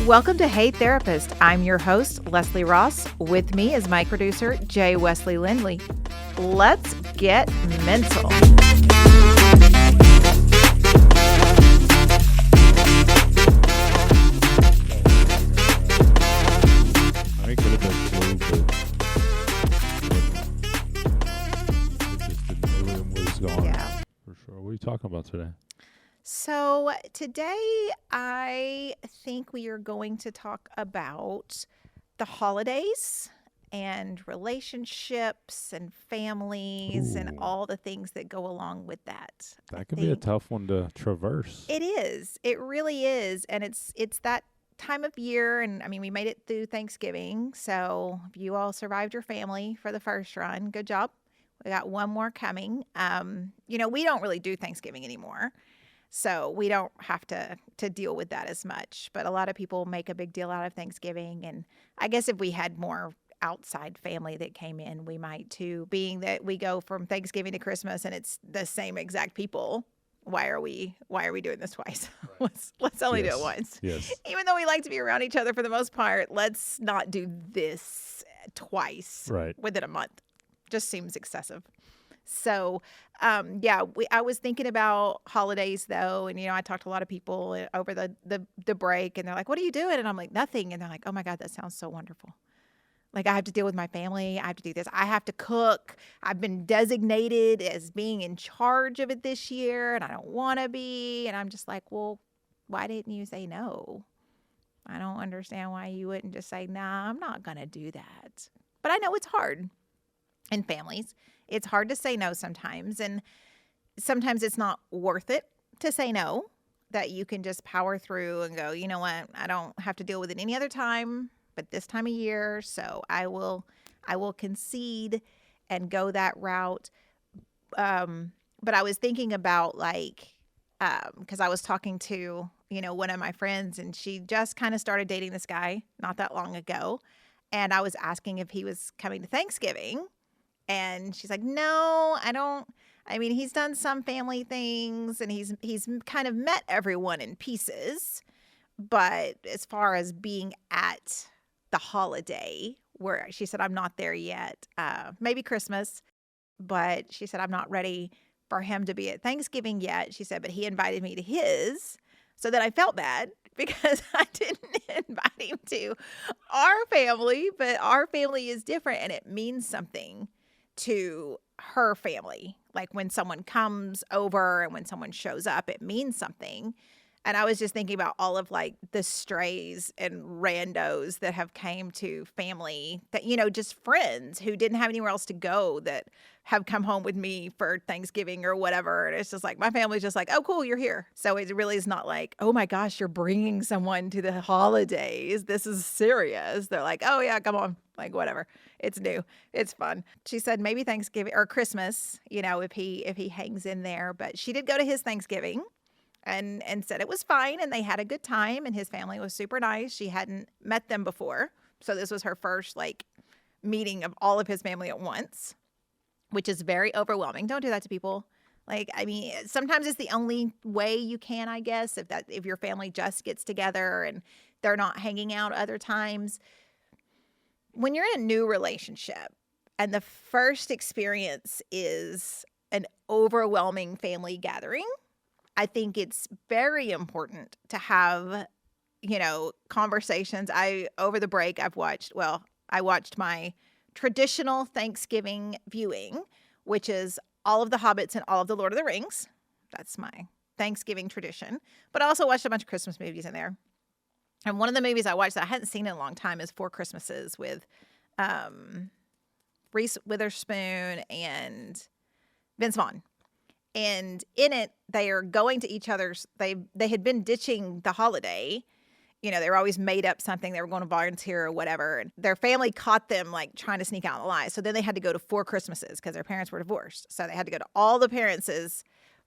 Welcome to Hey Therapist. I'm your host, Leslie Ross. With me is my producer, Jay Wesley Lindley. Let's get mental. I could have been flu, but it just didn't know where it was going. Yeah. For sure. What are you talking about today? So today I think we are going to talk about the holidays and relationships and families and Ooh. all the things that go along with that. That could be a tough one to traverse. It is. It really is. And it's that time of year. And I mean, we made it through Thanksgiving. So if you all survived your family for the first run, good job. We got one more coming. We don't really do Thanksgiving anymore. So we don't have to deal with that as much. But a lot of people make a big deal out of Thanksgiving. And I guess if we had more outside family that came in, we might too, being that we go from Thanksgiving to Christmas and it's the same exact people. Why are we doing this twice? Right. Let's only do it once. Yes. Even though we like to be around each other for the most part, let's not do this twice within a month. Just seems excessive. So, I was thinking about holidays though. And, I talked to a lot of people over the break and they're like, what are you doing? And I'm like, nothing. And they're like, oh my God, that sounds so wonderful. Like I have to deal with my family. I have to do this. I have to cook. I've been designated as being in charge of it this year and I don't want to be. And I'm just like, well, why didn't you say no? I don't understand why you wouldn't just say, nah, I'm not going to do that. But I know it's hard in families. It's hard to say no sometimes. And sometimes it's not worth it to say no, that you can just power through and go, you know what? I don't have to deal with it any other time but this time of year. So I will concede and go that route. But I was thinking about because I was talking to, one of my friends and she just kind of started dating this guy not that long ago. And I was asking if he was coming to Thanksgiving. And she's like, no, I don't. I mean, he's done some family things and he's kind of met everyone in pieces. But as far as being at the holiday, where she said, I'm not there yet, maybe Christmas. But she said, I'm not ready for him to be at Thanksgiving yet. She said, but he invited me to his. So then I felt bad because I didn't invite him to our family. But our family is different and it means something to her family. Like when someone comes over and when someone shows up, it means something. And I was just thinking about all of the strays and randos that have came to family that, just friends who didn't have anywhere else to go that have come home with me for Thanksgiving or whatever. And it's just like, my family's just like, oh, cool, you're here. So it really is not like, oh my gosh, you're bringing someone to the holidays. This is serious. They're like, oh yeah, come on. Like whatever. It's new. It's fun. She said maybe Thanksgiving or Christmas, if he hangs in there. But she did go to his Thanksgiving and said it was fine and they had a good time and his family was super nice. She hadn't met them before. So this was her first meeting of all of his family at once, which is very overwhelming. Don't do that to people. Sometimes it's the only way you can, I guess, if your family just gets together and they're not hanging out other times. When you're in a new relationship and the first experience is an overwhelming family gathering, I think it's very important to have, conversations. Over the break, I watched my traditional Thanksgiving viewing, which is all of the Hobbits and all of the Lord of the Rings. That's my Thanksgiving tradition. But I also watched a bunch of Christmas movies in there. And one of the movies I watched that I hadn't seen in a long time is Four Christmases with Reese Witherspoon and Vince Vaughn. And in it, they are going to each other's, they had been ditching the holiday. They were always made up something. They were going to volunteer or whatever. And their family caught them trying to sneak out on the lie. So then they had to go to Four Christmases because their parents were divorced. So they had to go to all the parents'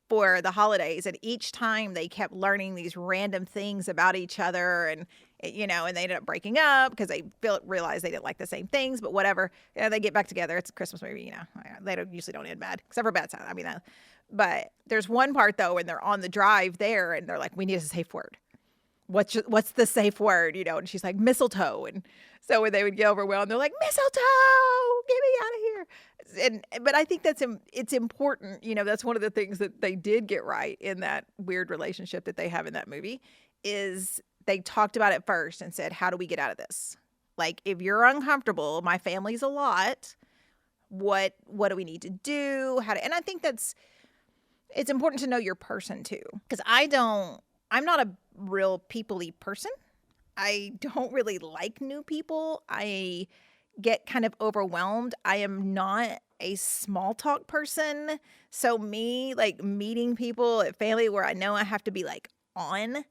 for the holidays. And each time they kept learning these random things about each other and they ended up breaking up because they realized they didn't like the same things, but whatever. They get back together. It's a Christmas movie, They usually don't end bad, except for bad sound. But there's one part, though, when they're on the drive there and they're like, we need a safe word. what's the safe word, and she's like, mistletoe. And so when they would get overwhelmed, they're like, mistletoe, get me out of here. But I think it's important. That's one of the things that they did get right in that weird relationship that they have in that movie is they talked about it first and said, how do we get out of this? Like, if you're uncomfortable, my family's a lot. What do we need to do? And I think it's important to know your person too. Because I'm not a real people-y person. I don't really like new people. I get kind of overwhelmed. I am not a small talk person. So me, like, meeting people at family where I know I have to be like on,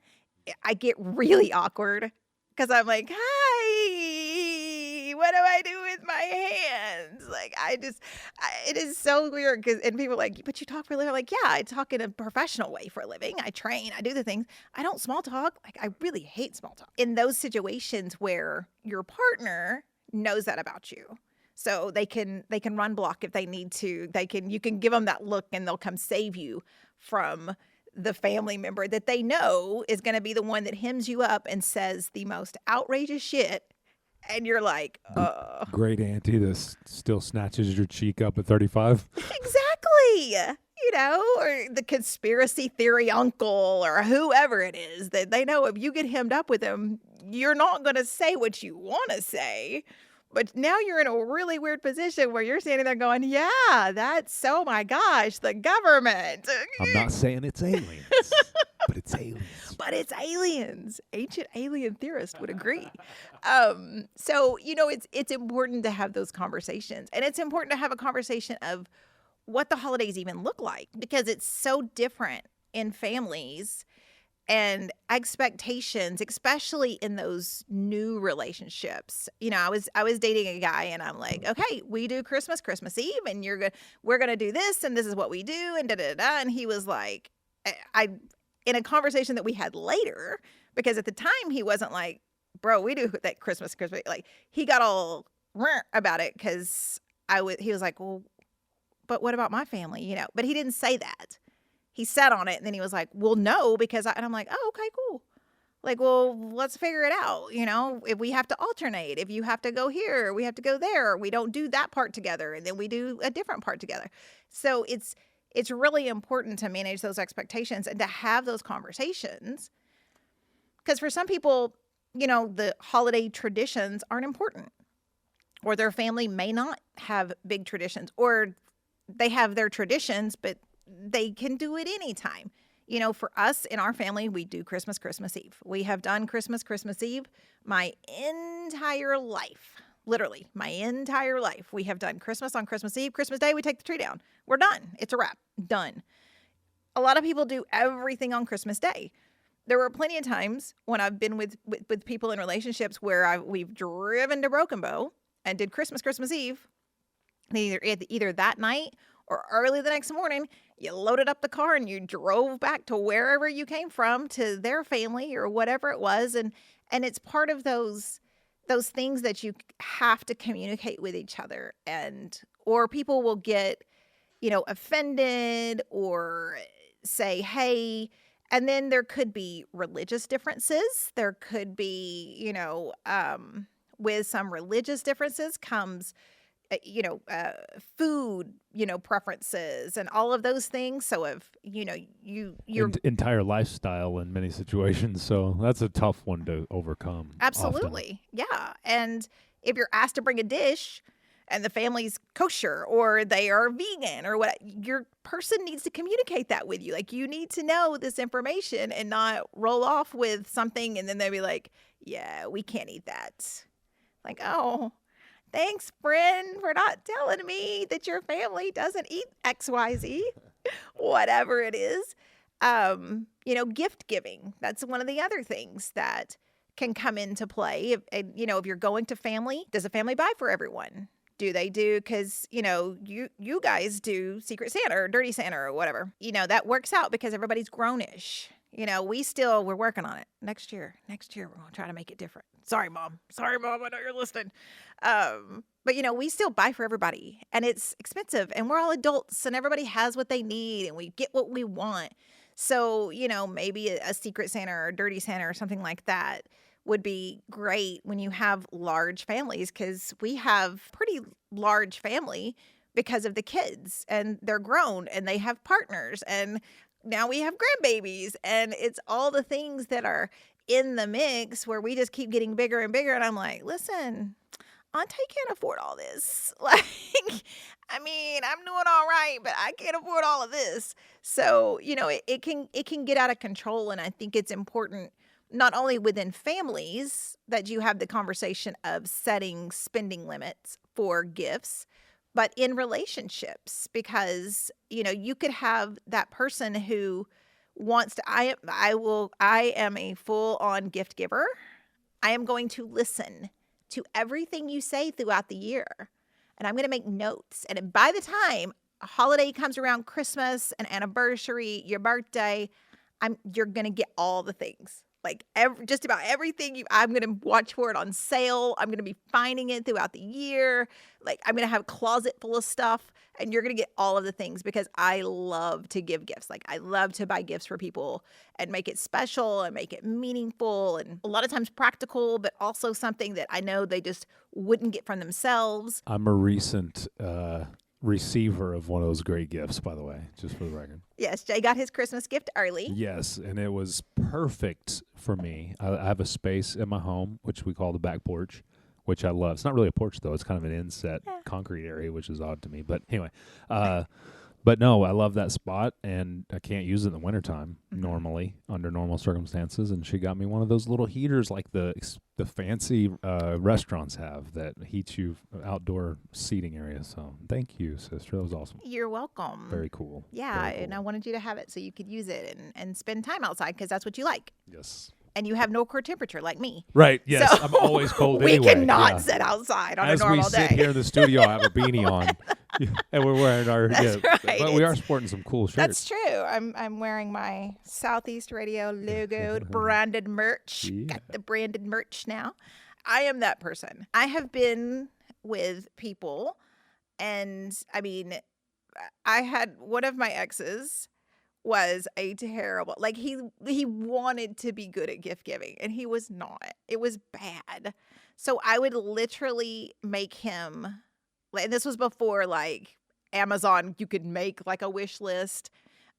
I get really awkward because I'm like, hi, what do I do with my hands? Like, it is so weird and people are like, but you talk for a living. I'm like, yeah, I talk in a professional way for a living. I train, I do the things. I don't small talk. Like, I really hate small talk. In those situations where your partner knows that about you. So they can run block if they need to. You can give them that look and they'll come save you from the family member that they know is going to be the one that hems you up and says the most outrageous shit. And you're like, great auntie that still snatches your cheek up at 35. Exactly. Or the conspiracy theory uncle or whoever it is that they know if you get hemmed up with them, you're not going to say what you want to say. But now you're in a really weird position where you're standing there going, yeah, oh my gosh, the government. I'm not saying it's aliens, but it's aliens. But it's aliens. Ancient alien theorists would agree. So, it's important to have those conversations. And it's important to have a conversation of what the holidays even look like because it's so different in families and expectations, especially in those new relationships. I was dating a guy and I'm like, okay, we do Christmas Eve, and we're gonna do this, and this is what we do, and da da da. And he was like, in a conversation that we had later, because at the time he wasn't like, bro, we do that Christmas. Like, he got all about it because he was like, well, but what about my family? But he didn't say that. He sat on it and then he was like, well, no, because and I'm like, oh, okay, cool. Like, well, let's figure it out. If we have to alternate, if you have to go here, we have to go there. We don't do that part together. And then we do a different part together. So it's really important to manage those expectations and to have those conversations. Because for some people, the holiday traditions aren't important, or their family may not have big traditions, or they have their traditions, but they can do it anytime. For us in our family, we do Christmas Eve. We have done Christmas Eve my entire life. Literally, my entire life. We have done Christmas on Christmas Eve. Christmas Day, we take the tree down. We're done. It's a wrap. Done. A lot of people do everything on Christmas Day. There were plenty of times when I've been with people in relationships where we've driven to Broken Bow and did Christmas Eve. Either that night or early the next morning, you loaded up the car and you drove back to wherever you came from, to their family or whatever it was. And it's part of those things that you have to communicate with each other, or people will get, offended or say, hey, and then there could be religious differences. There could be, with some religious differences comes food, preferences and all of those things. So if, your entire lifestyle in many situations. So that's a tough one to overcome. Absolutely. Often. Yeah. And if you're asked to bring a dish and the family's kosher or they are vegan or what, your person needs to communicate that with you. Like, you need to know this information and not roll off with something and then they'll be like, yeah, we can't eat that. Like, oh, thanks, friend, for not telling me that your family doesn't eat XYZ, whatever it is. Gift giving. That's one of the other things that can come into play. If you're going to family, does a family buy for everyone? Do they do, because, you guys do Secret Santa or Dirty Santa or whatever. That works out because everybody's grownish. We're working on it. Next year, we're going to try to make it different. Sorry, Mom. I know you're listening. But, we still buy for everybody. And it's expensive. And we're all adults. And everybody has what they need. And we get what we want. So, maybe a Secret Santa or a Dirty Santa or something like that would be great when you have large families, because we have pretty large family because of the kids, and they're grown and they have partners, and now we have grandbabies, and it's all the things that are in the mix where we just keep getting bigger and bigger. And I'm like, listen, Auntie can't afford all this. Like, I'm doing all right, but I can't afford all of this. So, it can get out of control. And I think it's important, not only within families, that you have the conversation of setting spending limits for gifts, but in relationships, because, you could have that person who wants to, I am a full on gift giver. I am going to listen to everything you say throughout the year, and I'm going to make notes. And by the time a holiday comes around, Christmas, an anniversary, your birthday, you're going to get all the things. Like just about everything, I'm going to watch for it on sale. I'm going to be finding it throughout the year. Like, I'm going to have a closet full of stuff, and you're going to get all of the things, because I love to give gifts. Like, I love to buy gifts for people and make it special and make it meaningful, and a lot of times practical, but also something that I know they just wouldn't get from themselves. I'm a recent receiver of one of those great gifts, by the way, just for the record. Yes, Jay got his Christmas gift early. Yes, and it was perfect for me. I have a space in my home, which we call the back porch, which I love. It's not really a porch, though. It's kind of an inset concrete area, which is odd to me. But anyway, but no, I love that spot, and I can't use it in the wintertime normally, under normal circumstances. And she got me one of those little heaters like the fancy restaurants have that heats you outdoor seating area. So thank you, sister. That was awesome. You're welcome. Very cool. Yeah, Very cool. And I wanted you to have it so you could use it and spend time outside, because that's what you like. Yes. And you have no core temperature like me. Right, yes. So I'm always cold we anyway. cannot sit outside on As a normal day. we sit here in the studio, I have a beanie on. And we're wearing our Right. But we are sporting some cool shirts. That's true. I'm wearing my Southeast Radio logoed branded merch. Yeah. Got the branded merch now. I am that person. I have been with people, and I had one of my exes was a terrible, like, he wanted to be good at gift giving, and he was not. It was bad. So I would literally make him, and this was before like Amazon, you could make like a wish list.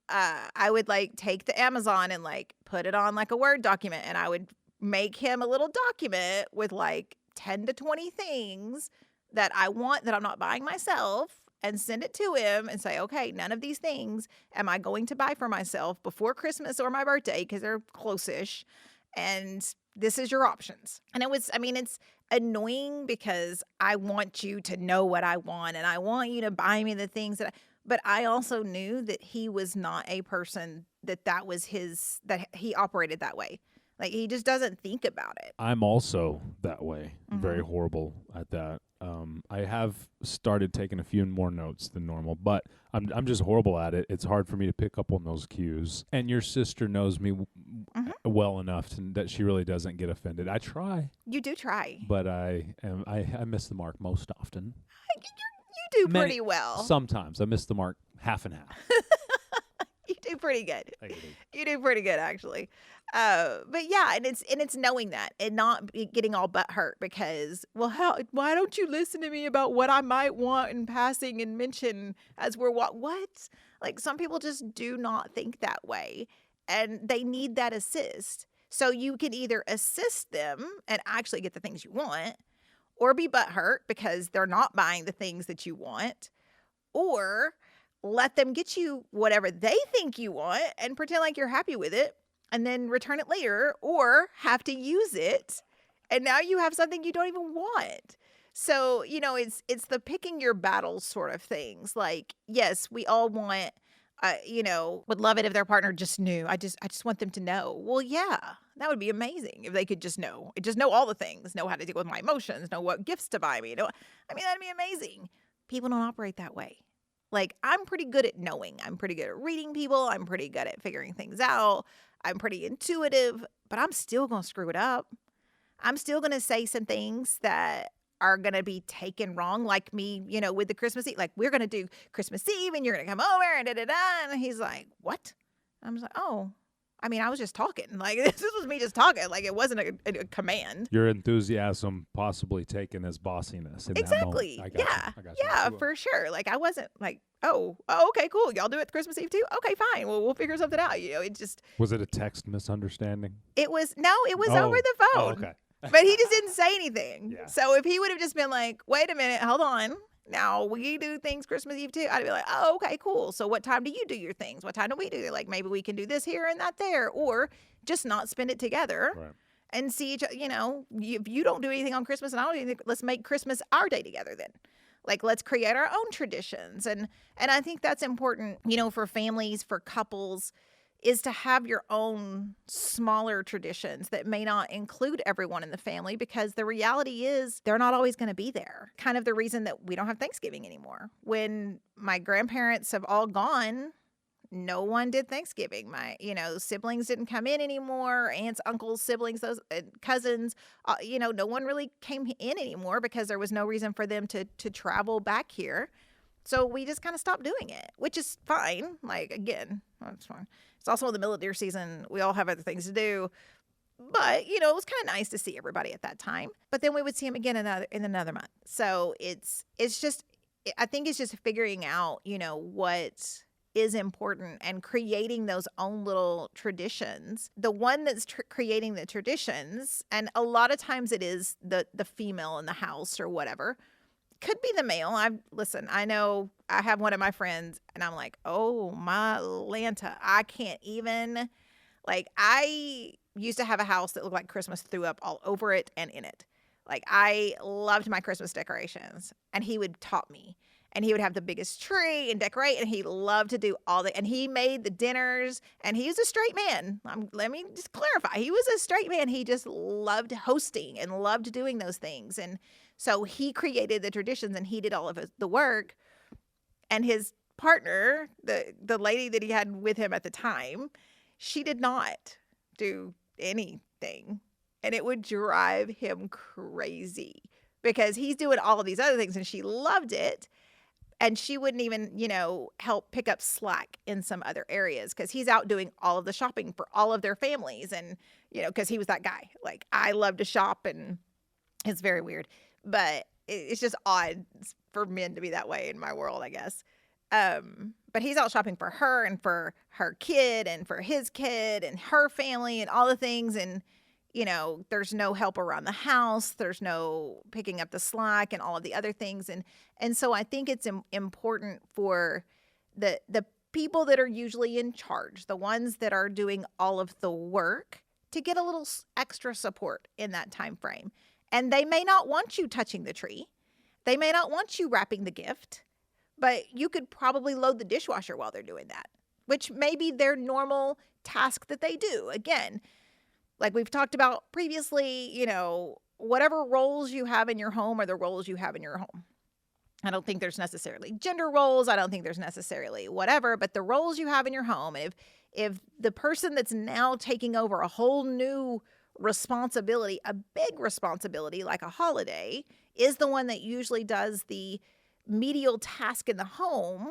I would like take the Amazon and like put it on like a Word document, and I would make him a little document with like 10 to 20 things that I want that I'm not buying myself, and send it to him and say, okay, none of these things am I going to buy for myself before Christmas or my birthday, because they're close-ish, and this is your options. And it's annoying, because I want you to know what I want, and I want you to buy me the things but I also knew that he was not a person that was that he operated that way. Like, he just doesn't think about it. I'm also that way. Very horrible at that. I have started taking a few more notes than normal, but I'm just horrible at it. It's hard for me to pick up on those cues. And your sister knows me well enough that she really doesn't get offended. I try. You do try. But I miss the mark most often. You do pretty well. Sometimes I miss the mark half and half. You do pretty good. Thank you. You do pretty good, actually. But yeah, and it's knowing that, and not getting all butt hurt because, well, why don't you listen to me about what I might want in passing and mention as we're what? Like, some people just do not think that way, and they need that assist. So you can either assist them and actually get the things you want, or be butt hurt because they're not buying the things that you want, or let them get you whatever they think you want and pretend like you're happy with it, and then return it later, or have to use it, and now you have something you don't even want. So, it's the picking your battles sort of things. Like, yes, we all want, would love it if their partner just knew. I just want them to know. Well, yeah, that would be amazing if they could just know. Just know all the things, know how to deal with my emotions, know what gifts to buy me. That'd be amazing. People don't operate that way. Like, I'm pretty good at knowing. I'm pretty good at reading people. I'm pretty good at figuring things out. I'm pretty intuitive, but I'm still going to screw it up. I'm still going to say some things that are going to be taken wrong, like me, with the Christmas Eve. Like, we're going to do Christmas Eve, and you're going to come over, and da-da-da. And he's like, what? I was like, oh, I mean, I was just talking. Like, this was me just talking. Like, it wasn't a command. Your enthusiasm possibly taken as bossiness in Exactly. that moment. I got you. Yeah, for sure. Like, I wasn't like, oh, okay, cool. Y'all do it Christmas Eve too? Okay, fine. Well, we'll figure something out. It just. Was it a text misunderstanding? It was over the phone. Oh, okay. But he just didn't say anything. Yeah. So if he would have just been like, wait a minute, hold on. Now we do things Christmas Eve too. I'd be like, oh, okay, cool. So what time do you do your things? What time do we do it? Like maybe we can do this here and that there, or just not spend it together and see each. If you don't do anything on Christmas and I don't do anything, let's make Christmas our day together then. Like let's create our own traditions, and I think that's important. For families, for couples, is to have your own smaller traditions that may not include everyone in the family, because the reality is they're not always going to be there. Kind of the reason that we don't have Thanksgiving anymore. When my grandparents have all gone, no one did Thanksgiving. My, siblings didn't come in anymore. Aunts, uncles, siblings, those cousins, no one really came in anymore because there was no reason for them to travel back here. So we just kind of stopped doing it, which is fine. Like, again, that's fine. It's also the military season. We all have other things to do. But, it was kind of nice to see everybody at that time. But then we would see them again in another month. So it's just, I think it's just figuring out, what is important and creating those own little traditions. The one that's creating the traditions, and a lot of times it is the female in the house or whatever. Could be the male. I know I have one of my friends and I'm like, oh my Lanta, I can't even, I used to have a house that looked like Christmas threw up all over it and in it. Like I loved my Christmas decorations, and he would taught me, and he would have the biggest tree and decorate, and he loved to do and he made the dinners, and he was a straight man. Let me just clarify. He was a straight man. He just loved hosting and loved doing those things. And so he created the traditions and he did all of the work. And his partner, the lady that he had with him at the time, she did not do anything. And it would drive him crazy because he's doing all of these other things and she loved it. And she wouldn't even, help pick up slack in some other areas because he's out doing all of the shopping for all of their families. And, because he was that guy. Like, I love to shop, and it's very weird. But it's just odd for men to be that way in my world, I guess. But he's out shopping for her and for her kid and for his kid and her family and all the things. And, there's no help around the house. There's no picking up the slack and all of the other things. And so I think it's important for the people that are usually in charge, the ones that are doing all of the work, to get a little extra support in that time frame. And they may not want you touching the tree. They may not want you wrapping the gift, but you could probably load the dishwasher while they're doing that, which may be their normal task that they do. Again, like we've talked about previously, whatever roles you have in your home are the roles you have in your home. I don't think there's necessarily gender roles. I don't think there's necessarily whatever, but the roles you have in your home. If the person that's now taking over a whole new responsibility, a big responsibility like a holiday, is the one that usually does the medial task in the home,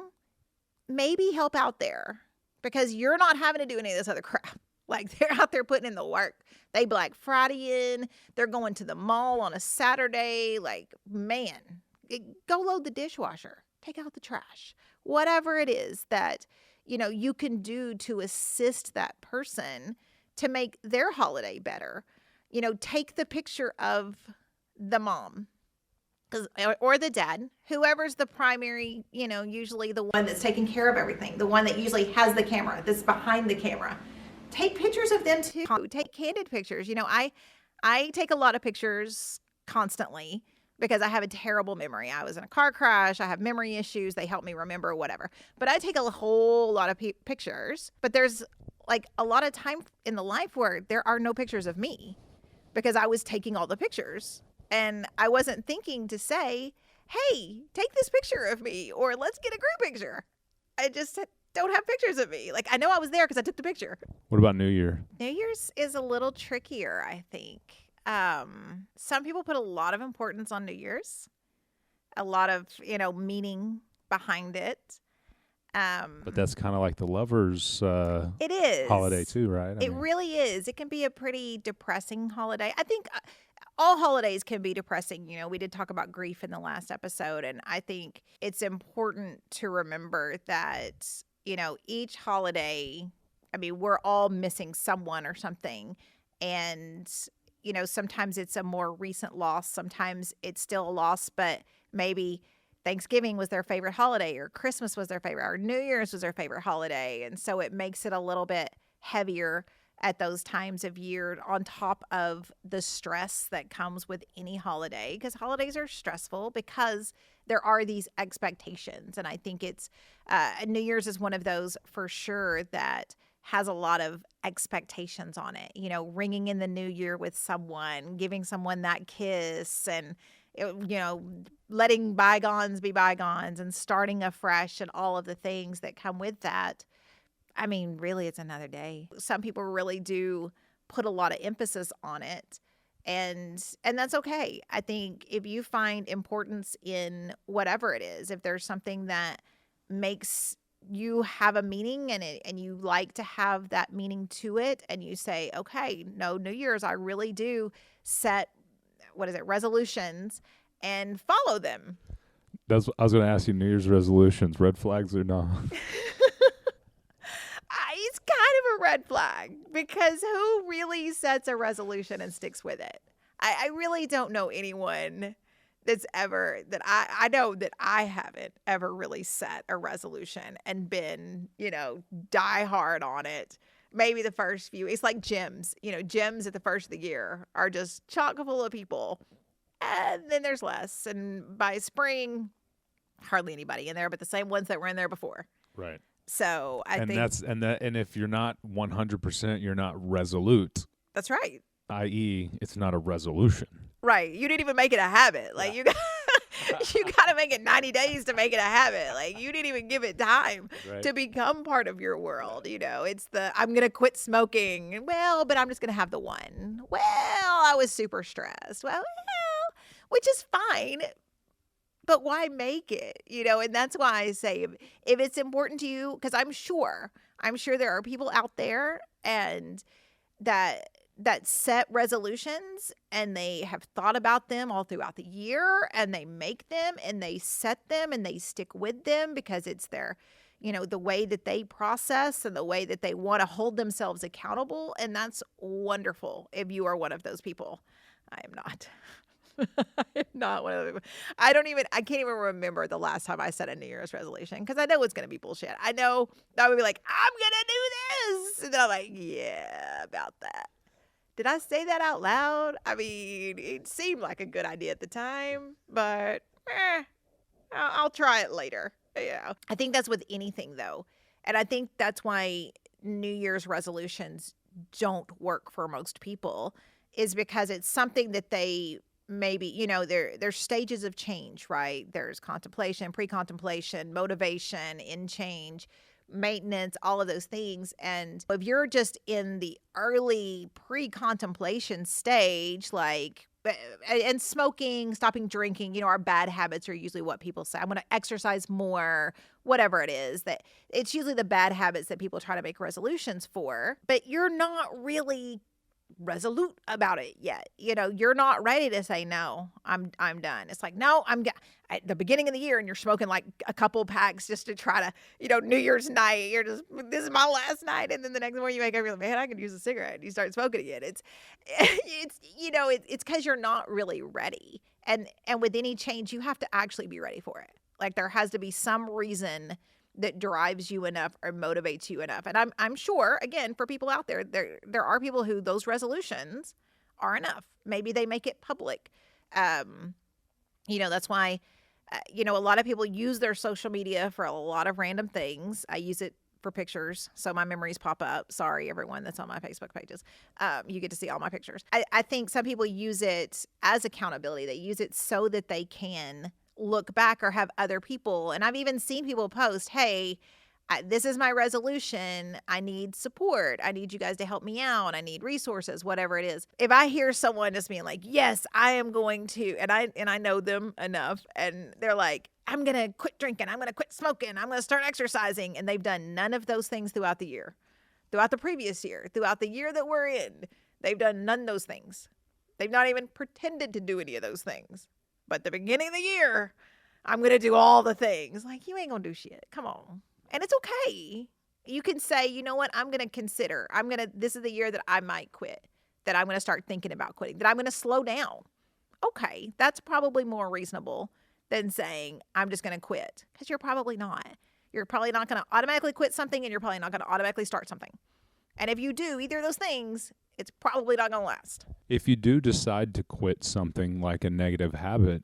maybe help out there because you're not having to do any of this other crap. Like they're out there putting in the work. They Black Friday in. They're going to the mall on a Saturday. Like, man, go load the dishwasher. Take out the trash. Whatever it is that, you can do to assist that person to make their holiday better. Take the picture of the mom or the dad, whoever's the primary, usually the one that's taking care of everything, the one that usually has the camera, that's behind the camera. Take pictures of them too. Take candid pictures. I take a lot of pictures constantly because I have a terrible memory. I was in a car crash. I have memory issues. They help me remember whatever. But I take a whole lot of pictures. But there's like a lot of time in the life where there are no pictures of me because I was taking all the pictures. And I wasn't thinking to say, hey, take this picture of me or let's get a group picture. I just don't have pictures of me. Like, I know I was there because I took the picture. What about New Year? New Year's is a little trickier, I think. Some people put a lot of importance on New Year's, a lot of, meaning behind it. But that's kind of like the lovers It is. holiday too, right? It really is. It can be a pretty depressing holiday. I think all holidays can be depressing. You know, we did talk about grief in the last episode, and I think it's important to remember that, you know, each holiday, I mean, we're all missing someone or something. And, you know, sometimes it's a more recent loss. Sometimes it's still a loss, but maybe Thanksgiving was their favorite holiday, or Christmas was their favorite, or New Year's was their favorite holiday. And so it makes it a little bit heavier at those times of year, on top of the stress that comes with any holiday, because holidays are stressful because there are these expectations. And I think it's New Year's is one of those for sure that has a lot of expectations on it. You know, ringing in the new year with someone, giving someone that kiss, and you know, letting bygones be bygones and starting afresh and all of the things that come with that. I mean, really, it's another day. Some people really do put a lot of emphasis on it, and that's okay. I think if you find importance in whatever it is, if there's something that makes you have a meaning in it and you like to have that meaning to it, and you say, okay, no, New Year's, I really do set resolutions and follow them. I was going to ask you, New Year's resolutions, red flags or not? It's kind of a red flag, because who really sets a resolution and sticks with it? I really don't know anyone that's ever, that I know that I haven't ever really set a resolution and been, you know, die hard on it. Maybe the first few, it's like gyms. You know, gyms at the first of the year are just chock full of people. And then there's less. And by spring, hardly anybody in there, but the same ones that were in there before. Right. So I think and if you're not 100%, you're not resolute. That's right. i.e., it's not a resolution. Right. You didn't even make it a habit. Like you got to make it 90 days to make it a habit. Like you didn't even give it time to become part of your world. You know, it's I'm going to quit smoking. Well, but I'm just going to have the one. Well, I was super stressed. Well, which is fine. But why make it? You know, and that's why I say if it's important to you, because I'm sure there are people out there and that set resolutions, and they have thought about them all throughout the year, and they make them and they set them and they stick with them because it's their, you know, the way that they process and the way that they want to hold themselves accountable. And that's wonderful if you are one of those people. I am not. I'm not one of them. I can't even remember the last time I set a New Year's resolution, because I know it's going to be bullshit. I know I would be like, I'm going to do this. And then I'm like, yeah, about that. Did I say that out loud? I mean, it seemed like a good idea at the time, but I'll try it later. Yeah. I think that's with anything, though. And I think that's why New Year's resolutions don't work for most people, is because it's something that they maybe, you know, there's stages of change, right? There's contemplation, pre-contemplation, motivation, in change, maintenance, all of those things. And if you're just in the early pre-contemplation stage, like, and smoking, stopping drinking, you know, our bad habits are usually what people say. I'm going to exercise more, whatever it is, that it's usually the bad habits that people try to make resolutions for, but you're not really resolute about it yet. You know, you're not ready to say, no, I'm done. It's like, no, at the beginning of the year, and you're smoking like a couple packs just to try to, you know, New Year's night, you're just, this is my last night. And then the next morning you wake up, you're like, man, I could use a cigarette. And you start smoking again. It's you know, it's because you're not really ready. And with any change, you have to actually be ready for it. Like there has to be some reason that drives you enough or motivates you enough. And I'm sure, again, for people out there, there are people who those resolutions are enough. Maybe they make it public. You know, that's why, you know, a lot of people use their social media for a lot of random things. I use it for pictures, so my memories pop up. Sorry, everyone that's on my Facebook pages. You get to see all my pictures. I think some people use it as accountability. They use it so that they can look back or have other people. And I've even seen people post, hey, This is my resolution. I need support. I need you guys to help me out. I need resources, whatever it is. If I hear someone just being like, yes, I am going to, and I know them enough, and they're like, I'm going to quit drinking. I'm going to quit smoking. I'm going to start exercising. And they've done none of those things throughout the year, throughout the previous year, throughout the year that we're in. They've done none of those things. They've not even pretended to do any of those things. But at the beginning of the year, I'm going to do all the things. Like, you ain't going to do shit. Come on. And it's okay. You can say, you know what, I'm going to consider. This is the year that I might quit, that I'm going to start thinking about quitting, that I'm going to slow down. Okay, that's probably more reasonable than saying, I'm just going to quit. Because you're probably not. You're probably not going to automatically quit something, and you're probably not going to automatically start something. And if you do either of those things, it's probably not going to last. If you do decide to quit something like a negative habit,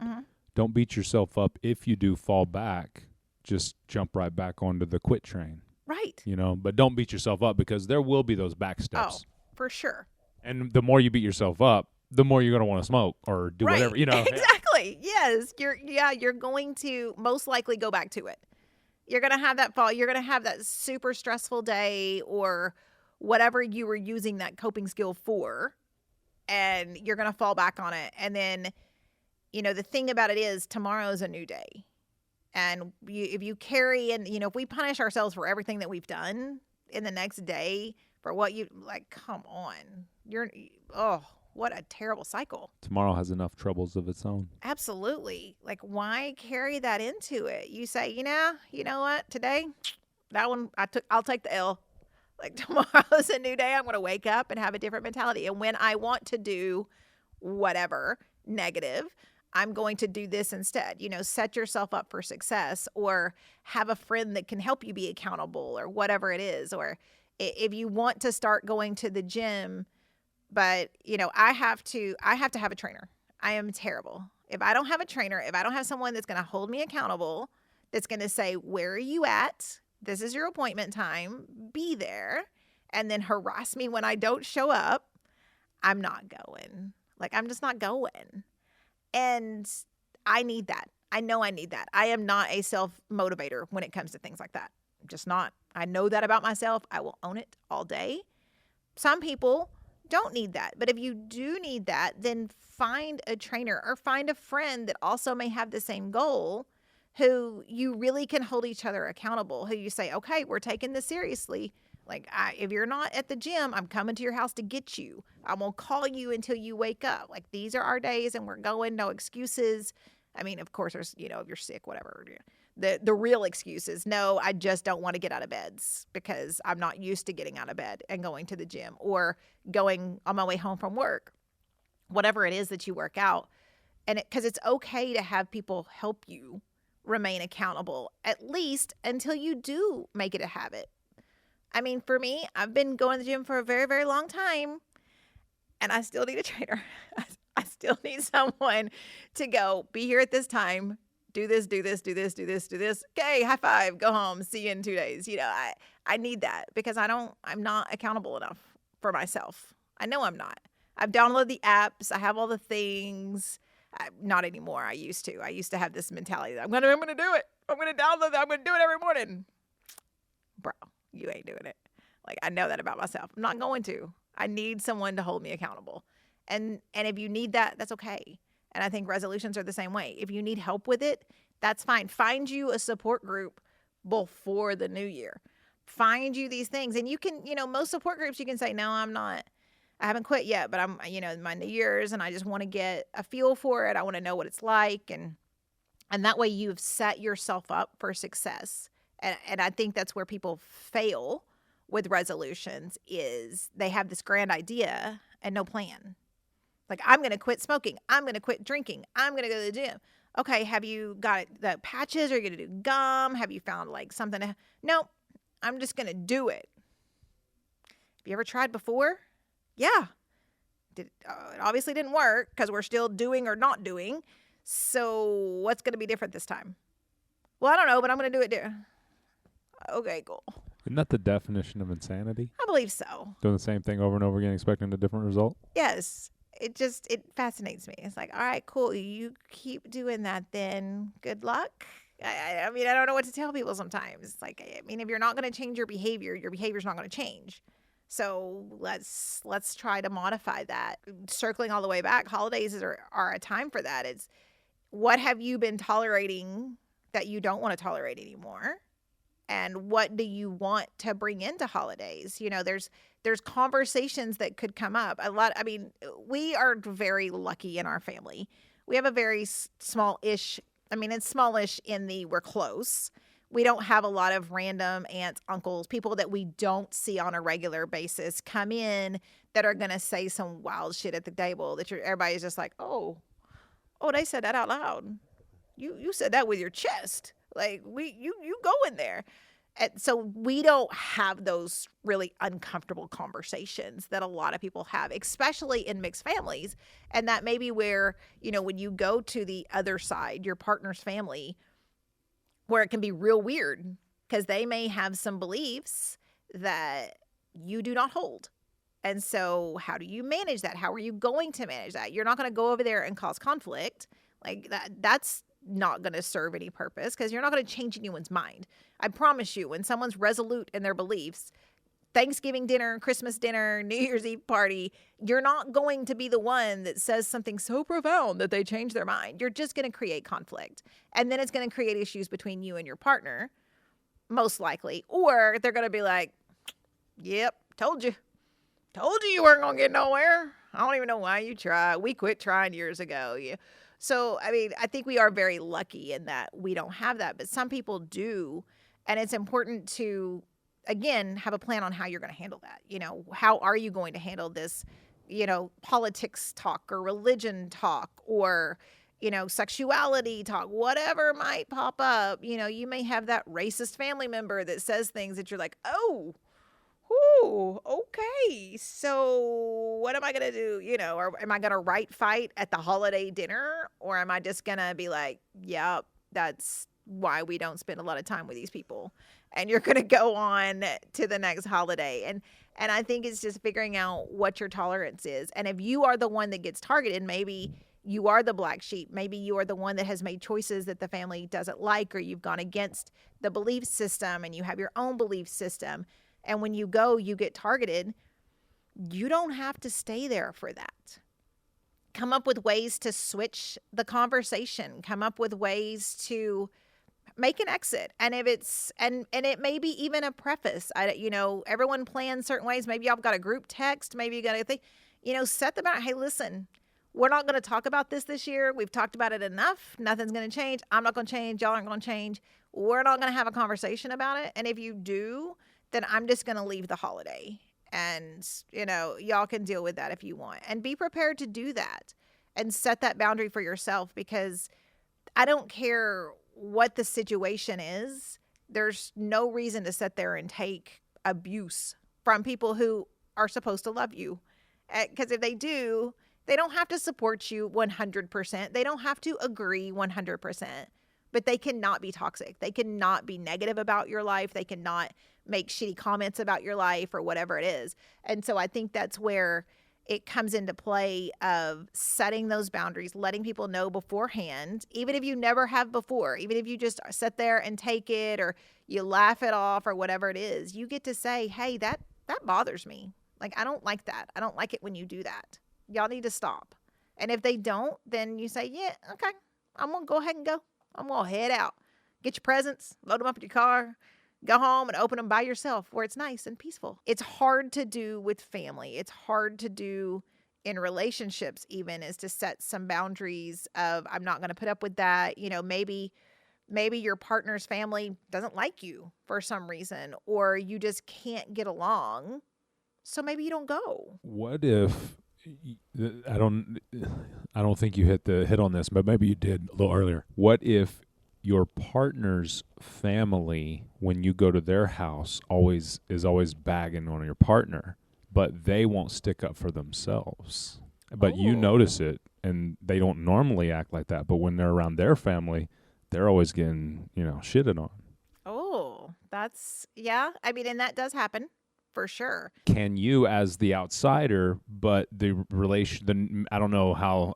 don't beat yourself up if you do fall back. Just jump right back onto the quit train. Right. But don't beat yourself up, because there will be those back steps. Oh, for sure. And the more you beat yourself up, the more you're going to want to smoke or do whatever, Exactly. Yes. You're going to most likely go back to it. You're going to have that fall. You're going to have that super stressful day or whatever you were using that coping skill for, and you're going to fall back on it. And then, the thing about it is tomorrow's a new day. And if you carry and, if we punish ourselves for everything that we've done in the next day for what come on. What a terrible cycle. Tomorrow has enough troubles of its own. Absolutely. Like, why carry that into it? You say, you know what? Today, that one, I'll take the L. Like, tomorrow's a new day. I'm going to wake up and have a different mentality. And when I want to do whatever negative, I'm going to do this instead. Set yourself up for success, or have a friend that can help you be accountable, or whatever it is. Or if you want to start going to the gym, but I have to have a trainer. I am terrible. If I don't have a trainer, if I don't have someone that's going to hold me accountable, that's going to say, where are you at? This is your appointment time. Be there. And then harass me when I don't show up. I'm not going. I'm just not going. And I need that. I know I need that. I am not a self-motivator when it comes to things like that. I'm just not. I know that about myself. I will own it all day. Some people don't need that. But if you do need that, then find a trainer or find a friend that also may have the same goal, who you really can hold each other accountable, who you say, okay, we're taking this seriously. If you're not at the gym, I'm coming to your house to get you. I won't call you until you wake up. These are our days, and we're going. No excuses. I mean, of course, there's, if you're sick, whatever. The real excuses. No, I just don't want to get out of beds because I'm not used to getting out of bed and going to the gym, or going on my way home from work. Whatever it is that you work out. And because it's okay to have people help you remain accountable, at least until you do make it a habit. I mean, for me, I've been going to the gym for a very, very long time, and I still need a trainer. I still need someone to go, be here at this time, do this, do this, do this, do this, do this. Okay, high five, go home, see you in 2 days. I need that because I'm not accountable enough for myself. I know I'm not. I've downloaded the apps. I have all the things. Not anymore. I used to have this mentality that I'm going to do it. I'm going to download that. I'm going to do it every morning. Bro. You ain't doing it. I know that about myself. I'm not going to. I need someone to hold me accountable. And if you need that, that's okay. And I think resolutions are the same way. If you need help with it, that's fine. Find you a support group before the new year. Find you these things. And you can, most support groups, you can say, no, I haven't quit yet, but I'm, my New Year's, and I just want to get a feel for it. I want to know what it's like. And that way you've set yourself up for success. And I think that's where people fail with resolutions, is they have this grand idea and no plan. I'm going to quit smoking. I'm going to quit drinking. I'm going to go to the gym. Okay, have you got the patches? Are you going to do gum? Have you found something? No, I'm just going to do it. Have you ever tried before? Yeah. It obviously didn't work because we're still doing or not doing. So what's going to be different this time? Well, I don't know, but I'm going to do it. Okay, cool. Isn't that the definition of insanity? I believe so. Doing the same thing over and over again, expecting a different result? Yes. It fascinates me. It's all right, cool. You keep doing that then. Good luck. I mean, I don't know what to tell people sometimes. It's like, I mean, if you're not going to change your behavior's not going to change. So let's try to modify that. Circling all the way back, holidays are a time for that. It's what have you been tolerating that you don't want to tolerate anymore? And what do you want to bring into holidays? You know, there's conversations that could come up. We are very lucky in our family. We have a very small-ish, it's smallish in we're close. We don't have a lot of random aunts, uncles, people that we don't see on a regular basis come in that are going to say some wild shit at the table that everybody's just like, oh, they said that out loud. You said that with your chest. Like you go in there. And so we don't have those really uncomfortable conversations that a lot of people have, especially in mixed families. And that may be where, when you go to the other side, your partner's family, where it can be real weird because they may have some beliefs that you do not hold. And so how do you manage that? How are you going to manage that? You're not going to go over there and cause conflict. Like that's not going to serve any purpose because you're not going to change anyone's mind. I promise you, when someone's resolute in their beliefs, Thanksgiving dinner, Christmas dinner, New Year's Eve party, you're not going to be the one that says something so profound that they change their mind. You're just going to create conflict. And then it's going to create issues between you and your partner, most likely. Or they're going to be like, yep, told you. Told you weren't going to get nowhere. I don't even know why you tried. We quit trying years ago. Yeah. So, I think we are very lucky in that we don't have that, but some people do. And it's important to, again, have a plan on how you're going to handle that. How are you going to handle this, politics talk or religion talk or, sexuality talk, whatever might pop up. You may have that racist family member that says things that you're like, oh, okay. So what am I going to do? Or am I going to fight at the holiday dinner? Or am I just going to be like, yep, that's why we don't spend a lot of time with these people. And you're going to go on to the next holiday. And I think it's just figuring out what your tolerance is. And if you are the one that gets targeted, maybe you are the black sheep. Maybe you are the one that has made choices that the family doesn't like, or you've gone against the belief system and you have your own belief system. And when you get targeted, you don't have to stay there for that. Come up with ways to switch the conversation. Come up with ways to make an exit. And if it's, and it may be even a preface. Everyone plans certain ways. Maybe y'all got a group text. Maybe you got to think, set them out. Hey, listen, we're not going to talk about this year. We've talked about it enough. Nothing's going to change. I'm not going to change. Y'all aren't going to change. We're not going to have a conversation about it. And if you do, then I'm just going to leave the holiday. And, y'all can deal with that if you want. And be prepared to do that and set that boundary for yourself, because I don't care what the situation is. There's no reason to sit there and take abuse from people who are supposed to love you. Because if they do, they don't have to support you 100%. They don't have to agree 100%. But they cannot be toxic. They cannot be negative about your life. They cannot make shitty comments about your life or whatever it is. And so I think that's where it comes into play of setting those boundaries, letting people know beforehand, even if you never have before, even if you just sit there and take it or you laugh it off or whatever it is, you get to say, hey, that bothers me. Like, I don't like that. I don't like it when you do that. Y'all need to stop. And if they don't, then you say, yeah, okay, I'm going to go ahead and go. I'm going to head out. Get your presents, load them up in your car, go home and open them by yourself where it's nice and peaceful. It's hard to do with family. It's hard to do in relationships even, is to set some boundaries of, I'm not going to put up with that. Maybe your partner's family doesn't like you for some reason, or you just can't get along. So maybe you don't go. What if, I don't think you hit on this, but maybe you did a little earlier. What if your partner's family, when you go to their house, is always bagging on your partner, but they won't stick up for themselves? But you notice it, and they don't normally act like that. But when they're around their family, they're always getting, shitted on. Oh, that's, yeah. And that does happen. for sure. Can you, as the outsider, but I don't know how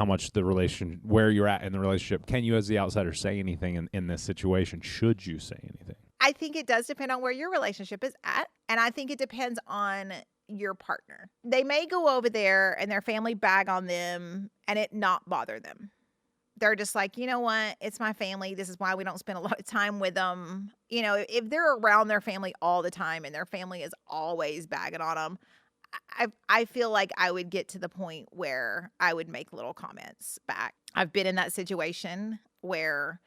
much the relation, where you're at in the relationship, can you as the outsider say anything in this situation? Should you say anything? I think it does depend on where your relationship is at. And I think it depends on your partner. They may go over there and their family bag on them and it not bother them. They're just like, you know what? It's my family. This is why we don't spend a lot of time with them. You know, if they're around their family all the time and their family is always bagging on them, I feel like I would get to the point where I would make little comments back. I've been in that situation where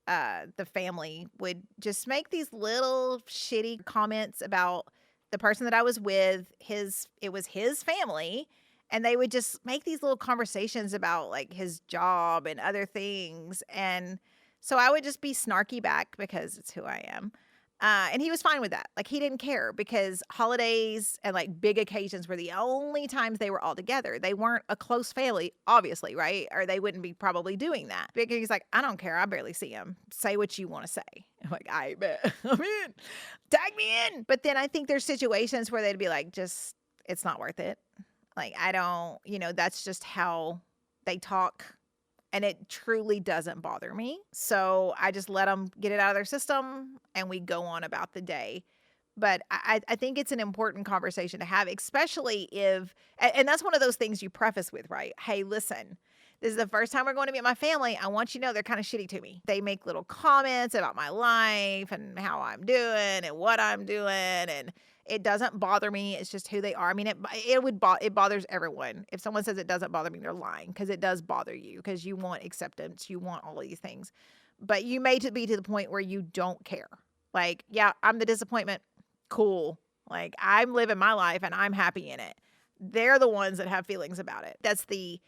the family would just make these little shitty comments about the person that I was with. It was his family. And they would just make these little conversations about like his job and other things. And so I would just be snarky back because it's who I am. And he was fine with that. Like he didn't care because holidays and like big occasions were the only times they were all together. They weren't a close family, obviously, right? Or they wouldn't be probably doing that. Because he's like, I don't care. I barely see him. Say what you want to say. I'm like, I bet. I'm in. Tag me in. But then I think there's situations where they'd be like, just, it's not worth it. Like, I don't, that's just how they talk. And it truly doesn't bother me. So I just let them get it out of their system and we go on about the day. But I think it's an important conversation to have, especially if, and that's one of those things you preface with, right? Hey, listen, this is the first time we're going to meet my family. I want you to know they're kind of shitty to me. They make little comments about my life and how I'm doing and what I'm doing. And it doesn't bother me. It's just who they are. I mean, it bothers everyone. If someone says it doesn't bother me, they're lying because it does bother you because you want acceptance. You want all of these things. But you may be to the point where you don't care. Like, yeah, I'm the disappointment. Cool. Like, I'm living my life and I'm happy in it. They're the ones that have feelings about it. That's the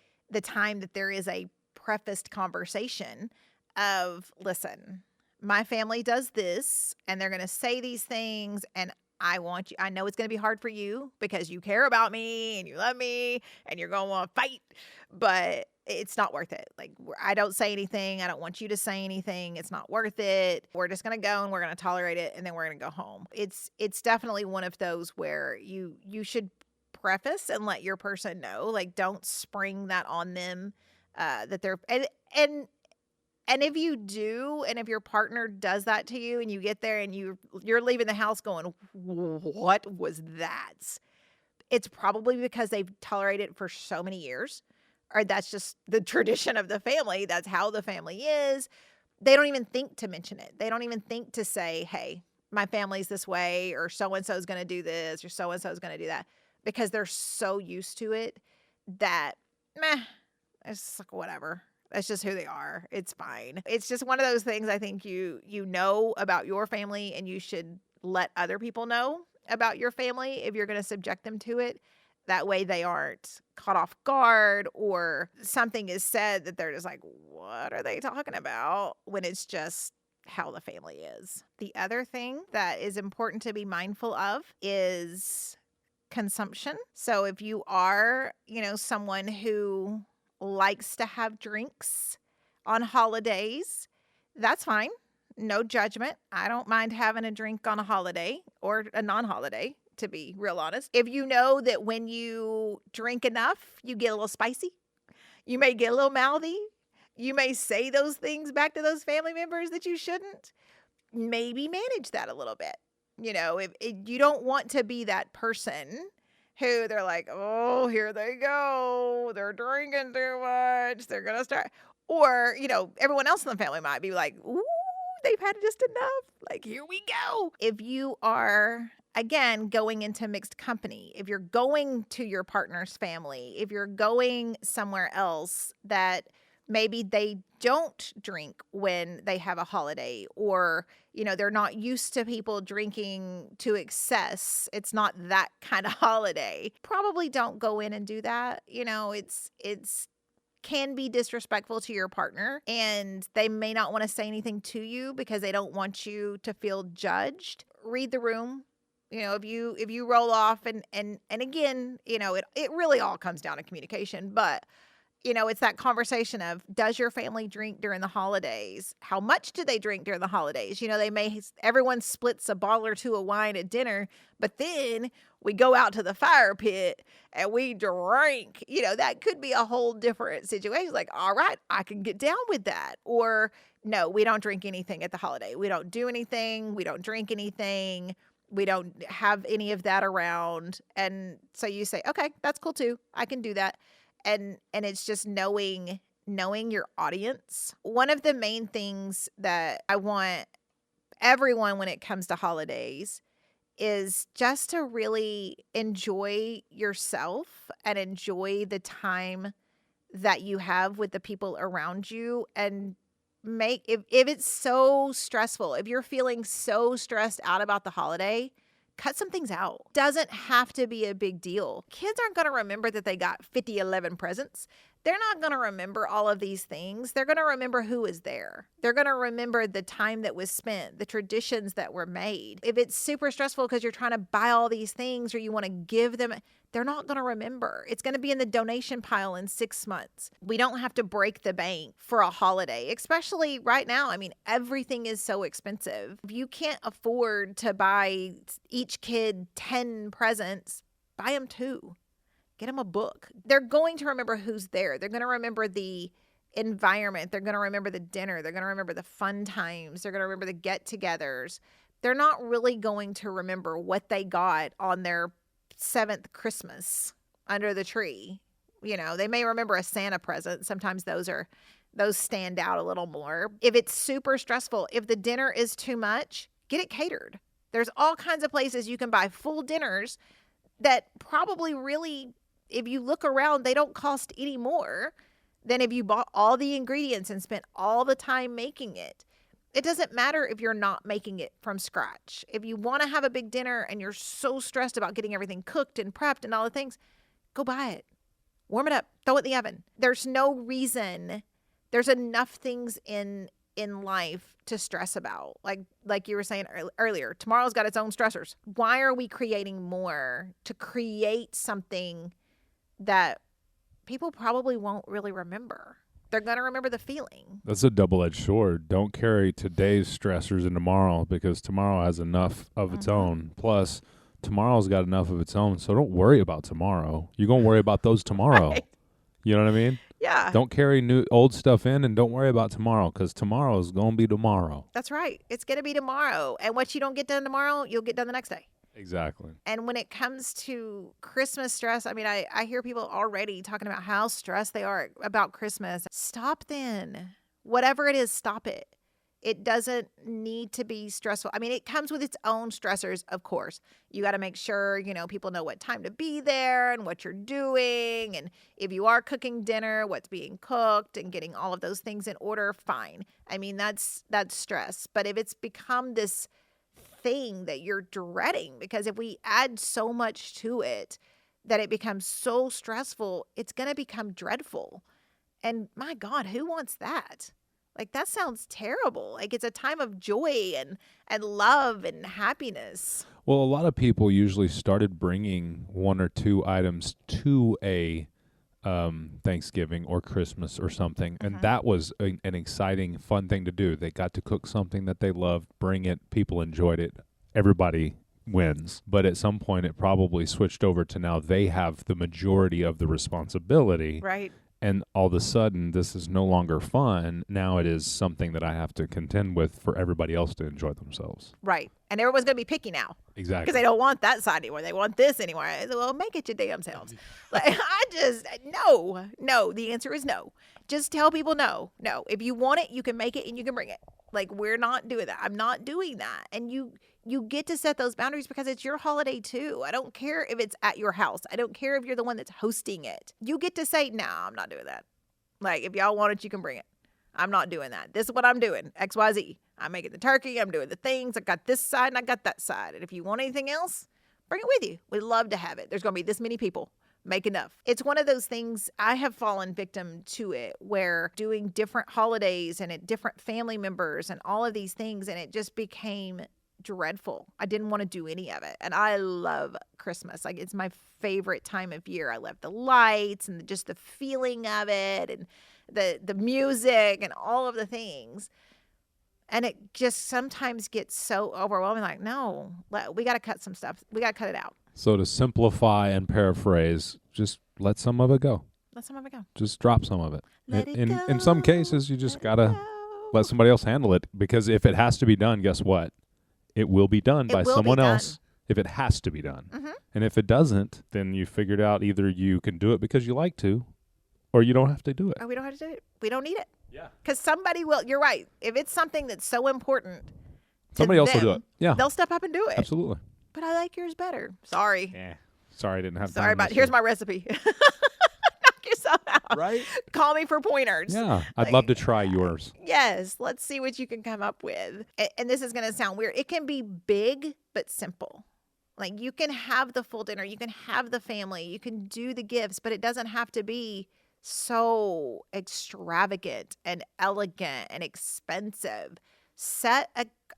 time that there is a prefaced conversation of, listen, my family does this and they're going to say these things and I know it's going to be hard for you because you care about me and you love me and you're going to want to fight, but it's not worth it. Like, I don't say anything. I don't want you to say anything. It's not worth it. We're just going to go and we're going to tolerate it and then we're going to go home. It's definitely one of those where you should preface and let your person know, like, don't spring that on them, that they're, and if you do, and if your partner does that to you and you get there and you're leaving the house going, what was that? It's probably because they've tolerated it for so many years, or that's just the tradition of the family. That's how the family is. They don't even think to mention it. They don't even think to say, hey, my family's this way, or so-and-so is going to do this, or so-and-so is going to do that, because they're so used to it that, it's like, whatever. That's just who they are. It's fine. It's just one of those things I think you know about your family, and you should let other people know about your family if you're going to subject them to it. That way they aren't caught off guard or something is said that they're just like, what are they talking about? When it's just how the family is. The other thing that is important to be mindful of is consumption. So if you are, someone who likes to have drinks on holidays, that's fine. No judgment. I don't mind having a drink on a holiday or a non-holiday, to be real honest. If you know that when you drink enough, you get a little spicy, you may get a little mouthy, you may say those things back to those family members that you shouldn't, maybe manage that a little bit. If you don't want to be that person who they're like, oh, here they go. They're drinking too much. They're going to start. Or, everyone else in the family might be like, ooh, they've had just enough. Like, here we go. If you are, again, going into mixed company, if you're going to your partner's family, if you're going somewhere else that maybe they don't drink when they have a holiday, or, they're not used to people drinking to excess. It's not that kind of holiday. Probably don't go in and do that. It's can be disrespectful to your partner, and they may not want to say anything to you because they don't want you to feel judged. Read the room. If you roll off and again, it really all comes down to communication, but It's that conversation of, does your family drink during the holidays? How much do they drink during the holidays? Everyone splits a bottle or two of wine at dinner, but then we go out to the fire pit and we drink. That could be a whole different situation. Like, all right, I can get down with that. Or no, we don't drink anything at the holiday. We don't do anything. We don't drink anything. We don't have any of that around. And so you say, okay, that's cool too. I can do that. And it's just knowing your audience. One of the main things that I want everyone when it comes to holidays is just to really enjoy yourself and enjoy the time that you have with the people around you, and if it's so stressful, if you're feeling so stressed out about the holiday, cut some things out. Doesn't have to be a big deal. Kids aren't going to remember that they got 11 presents. They're not going to remember all of these things. They're going to remember who was there. They're going to remember the time that was spent, the traditions that were made. If it's super stressful because you're trying to buy all these things or you want to give them, they're not going to remember. It's going to be in the donation pile in 6 months. We don't have to break the bank for a holiday, especially right now. I mean, everything is so expensive. If you can't afford to buy each kid 10 presents, buy them 2. Get them a book. They're going to remember who's there. They're going to remember the environment. They're going to remember the dinner. They're going to remember the fun times. They're going to remember the get-togethers. They're not really going to remember what they got on their 7th Christmas under the tree. They may remember a Santa present. Sometimes those stand out a little more. If it's super stressful, if the dinner is too much, get it catered. There's all kinds of places you can buy full dinners that probably really, if you look around, they don't cost any more than if you bought all the ingredients and spent all the time making it. It doesn't matter if you're not making it from scratch. If you want to have a big dinner and you're so stressed about getting everything cooked and prepped and all the things, go buy it. Warm it up. Throw it in the oven. There's no reason. There's enough things in life to stress about. Like you were saying earlier, tomorrow's got its own stressors. Why are we creating more to create something that people probably won't really remember? They're going to remember the feeling. That's a double-edged sword. Don't carry today's stressors into tomorrow, because tomorrow has enough of its own. Plus, tomorrow's got enough of its own, so don't worry about tomorrow. You're going to worry about those tomorrow. Right. You know what I mean? Yeah. Don't carry old stuff in, and don't worry about tomorrow, because tomorrow is going to be tomorrow. That's right. It's going to be tomorrow. And what you don't get done tomorrow, you'll get done the next day. Exactly. And when it comes to Christmas stress, I mean, I hear people already talking about how stressed they are about Christmas. Stop then. Whatever it is, stop it. It doesn't need to be stressful. I mean, it comes with its own stressors, of course. You got to make sure, people know what time to be there and what you're doing. And if you are cooking dinner, what's being cooked and getting all of those things in order, fine. I mean, that's stress. But if it's become this thing that you're dreading, because if we add so much to it that it becomes so stressful, it's going to become dreadful. And my God, who wants that? Like, that sounds terrible. Like, it's a time of joy and love and happiness. Well, a lot of people usually started bringing 1 or 2 items to a Thanksgiving or Christmas or something, and that was an exciting, fun thing to do. They got to cook something that they loved, bring it, people enjoyed it, everybody wins. But at some point, it probably switched over to now they have the majority of the responsibility. Right. And all of a sudden, this is no longer fun. Now it is something that I have to contend with for everybody else to enjoy themselves. Right. And everyone's going to be picky now. Exactly. Because they don't want that side anymore. They want this anymore. Well, make it your damn selves. No. The answer is no. Just tell people no. If you want it, you can make it and you can bring it. Like, we're not doing that. I'm not doing that. And you get to set those boundaries because it's your holiday too. I don't care if it's at your house. I don't care if you're the one that's hosting it. You get to say, no, I'm not doing that. Like, if y'all want it, you can bring it. I'm not doing that. This is what I'm doing. XYZ. I'm making the turkey. I'm doing the things. I got this side and I got that side. And if you want anything else, bring it with you. We'd love to have it. There's going to be this many people. Make enough. It's one of those things, I have fallen victim to it, where doing different holidays and at different family members and all of these things, and it just became dreadful. I didn't want to do any of it. And I love Christmas. Like, it's my favorite time of year. I love the lights and just the feeling of it and the music and all of the things. And it just sometimes gets so overwhelming. Like, no, we got to cut some stuff. We got to cut it out. So to simplify and paraphrase, just let some of it go. Let some of it go. Just drop some of it. Let it go. In some cases, you just got to let somebody else handle it, because if it has to be done, guess what? It will be done by someone else if it has to be done. Mm-hmm. And if it doesn't, then you figured out either you can do it because you like to, or you don't have to do it. Or we don't have to do it. We don't need it. Yeah. Because somebody will. You're right. If it's something that's so important, somebody else will do it. Yeah. They'll step up and do it. Absolutely. But I like yours better. Sorry. Yeah. Sorry, I didn't have time. Sorry about. Here's my recipe. Knock yourself out. Right. Call me for pointers. Yeah. I'd love to try yours. Yes. Let's see what you can come up with. And this is going to sound weird. It can be big but simple. Like, you can have the full dinner. You can have the family. You can do the gifts, but it doesn't have to be so extravagant and elegant and expensive. Set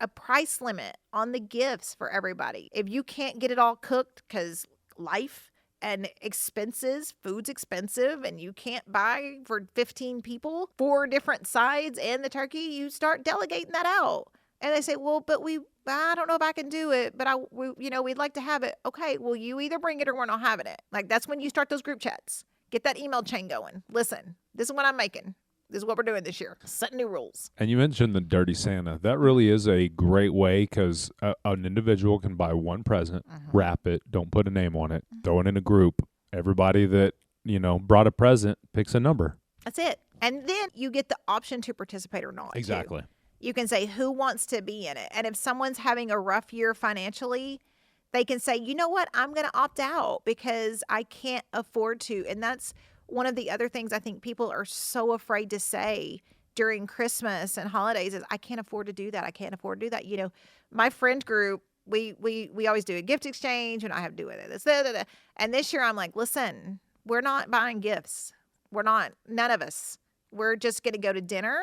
a price limit on the gifts for everybody. If you can't get it all cooked because life and expenses, food's expensive, and you can't buy for 15 people 4 different sides and the turkey, you start delegating that out. And they say, well, but I don't know if I can do it, but we'd like to have it. Okay, well, you either bring it or we're not having it. Like, that's when you start those group chats. Get that email chain going. Listen, this is what I'm making. This is what we're doing this year. Set new rules. And you mentioned the Dirty Santa. That really is a great way, because an individual can buy one present, wrap it, don't put a name on it, throw it in a group. Everybody that, brought a present picks a number. That's it. And then you get the option to participate or not. Exactly. Too. You can say who wants to be in it. And if someone's having a rough year financially, they can say, you know what, I'm going to opt out because I can't afford to. And that's one of the other things I think people are so afraid to say during Christmas and holidays is, I can't afford to do that. I can't afford to do that. My friend group, we always do a gift exchange, and I have to do with it. And this year I'm like, listen, we're not buying gifts. We're not, none of us. We're just going to go to dinner.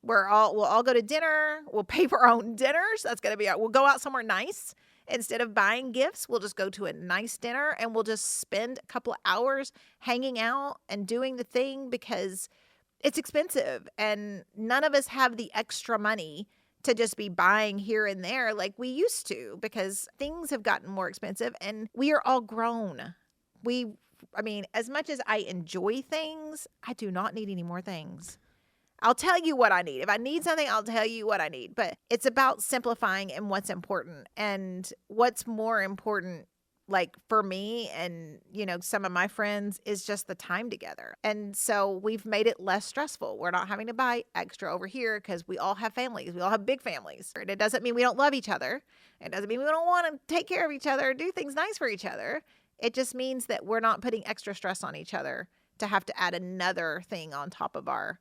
We'll all go to dinner. We'll pay for our own dinners. That's going to be we'll go out somewhere nice. Instead of buying gifts, we'll just go to a nice dinner, and we'll just spend a couple of hours hanging out and doing the thing, because it's expensive and none of us have the extra money to just be buying here and there like we used to, because things have gotten more expensive and we are all grown. As much as I enjoy things, I do not need any more things. I'll tell you what I need. If I need something, I'll tell you what I need. But it's about simplifying and what's important. And what's more important, like for me and, some of my friends, is just the time together. And so we've made it less stressful. We're not having to buy extra over here because we all have families. We all have big families. And it doesn't mean we don't love each other. It doesn't mean we don't want to take care of each other, do things nice for each other. It just means that we're not putting extra stress on each other to have to add another thing on top of our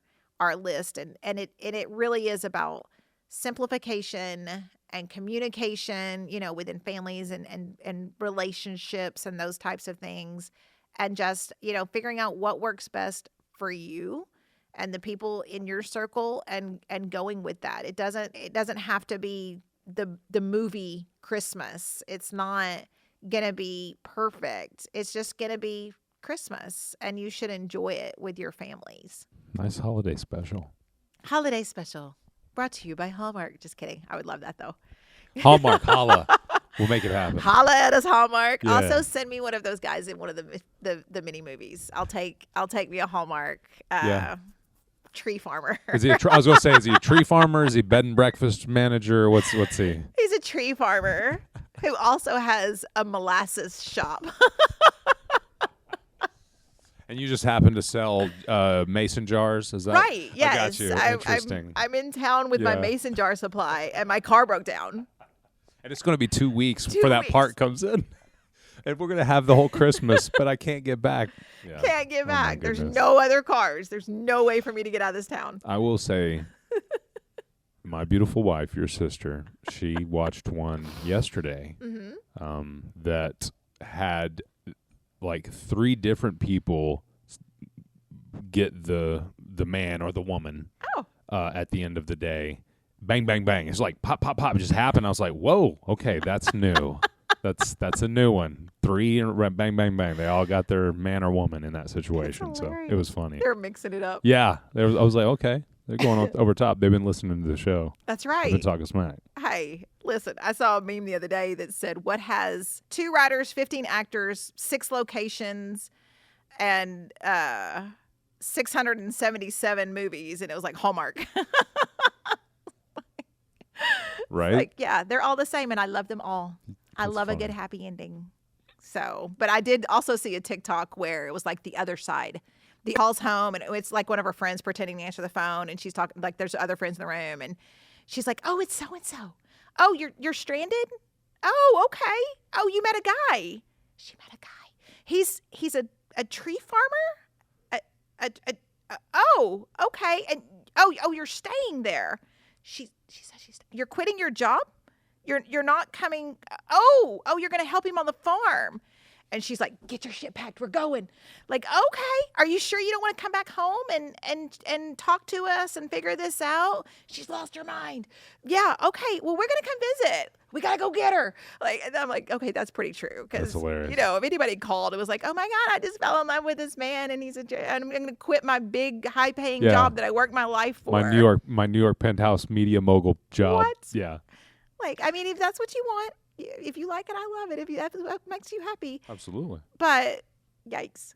list. And it really is about simplification and communication, within families and relationships and those types of things. And just, figuring out what works best for you and the people in your circle and going with that. It doesn't have to be the movie Christmas. It's not going to be perfect. It's just going to be Christmas, and you should enjoy it with your families. Nice holiday special. Holiday special brought to you by Hallmark. Just kidding. I would love that, though. Hallmark, holla. We'll make it happen. Holla at us, Hallmark. Yeah. Also, send me one of those guys in one of the mini movies. I'll take me a Hallmark tree farmer. Is he I was going to say, is he a tree farmer? Is he bed and breakfast manager? What's he? He's a tree farmer who also has a molasses shop. And you just happen to sell mason jars? Is that right? Yes. I got you. Interesting. I'm in town with my mason jar supply, and my car broke down. And it's going to be 2 weeks before that part comes in. And we're going to have the whole Christmas, but I can't get back. Yeah. Can't get back. There's no other cars. There's no way for me to get out of this town. I will say, my beautiful wife, your sister, she watched one yesterday that had like 3 different people get the man or the woman at the end of the day bang, bang, bang. It's like pop, pop, pop. It just happened. I was like, whoa, okay, that's new. That's a new one. 3 and bang, bang, bang. They all got their man or woman in that situation. So it was funny. They're mixing it up. Yeah. I was like, okay. They're going over top. They've been listening to the show. That's right. They've been talking smack. Hey, listen, I saw a meme the other day that said, what has 2 writers, 15 actors, 6 locations, and 677 movies? And it was like Hallmark. Right? Like, yeah, they're all the same, and I love them all. I love a good happy ending. So, but I did also see a TikTok where it was like the other side. The calls home, and it's like one of her friends pretending to answer the phone, and she's talking like there's other friends in the room, and she's like, "Oh, it's so and so. Oh, you're stranded. Oh, okay. Oh, you met a guy. She met a guy. He's a tree farmer. Oh, okay. And oh, you're staying there. She says you're quitting your job. You're not coming. Oh, you're gonna help him on the farm." And she's like, "Get your shit packed. We're going." Like, okay, are you sure you don't want to come back home and talk to us and figure this out? She's lost her mind. Yeah, okay. Well, we're gonna come visit. We gotta go get her. Like, and I'm like, okay, that's pretty true. Because if anybody called, it was like, oh my God, I just fell in love with this man, and I'm gonna quit my big, high-paying job that I worked my life for. My New York penthouse media mogul job. What? Yeah. Like, I mean, if that's what you want. If you like it, I love it. If that's what makes you happy. Absolutely. But yikes.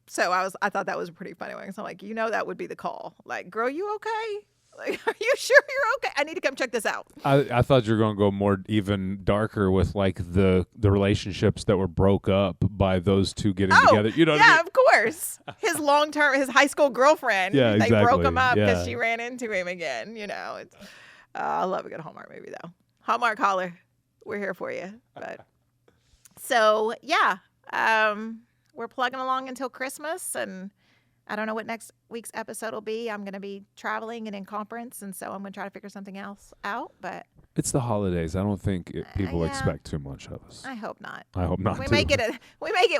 So I thought that was a pretty funny one. So I'm like, that would be the call. Like, girl, you okay? Like, are you sure you're okay? I need to come check this out. I thought you were going to go more even darker with like the relationships that were broke up by those two getting together. You know what I mean? Of course. His his high school girlfriend. Yeah, they exactly. broke him up because she ran into him again. It's, I love a good Hallmark movie though. Hallmark holler. We're here for you. But so yeah, we're plugging along until Christmas, and I don't know what next week's episode will be. I'm going to be traveling and in conference, and so I'm going to try to figure something else out. But it's the holidays. I don't think people expect too much of us. I hope not. I hope not. We may get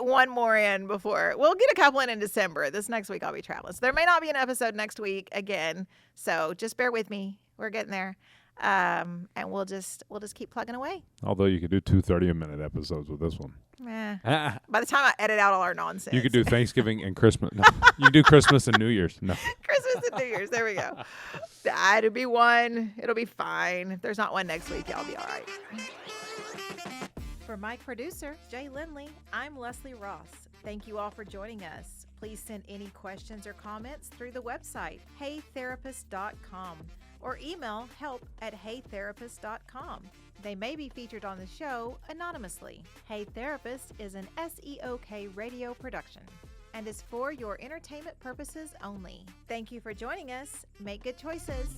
one more in before. We'll get a couple in December. This next week I'll be traveling, so there may not be an episode next week again. So just bear with me. We're getting there. And we'll just keep plugging away. Although you could do 2 30-minute episodes with this one. By the time I edit out all our nonsense. You could do Thanksgiving and Christmas. No. You could do Christmas and New Year's. No. Christmas and New Year's. There we go. It'll be one. It'll be fine. If there's not one next week, y'all be all right. For my producer, Jay Lindley, I'm Leslie Ross. Thank you all for joining us. Please send any questions or comments through the website, heytherapist.com. or email help@heytherapist.com. They may be featured on the show anonymously. Hey Therapist is an SEOK radio production and is for your entertainment purposes only. Thank you for joining us. Make good choices.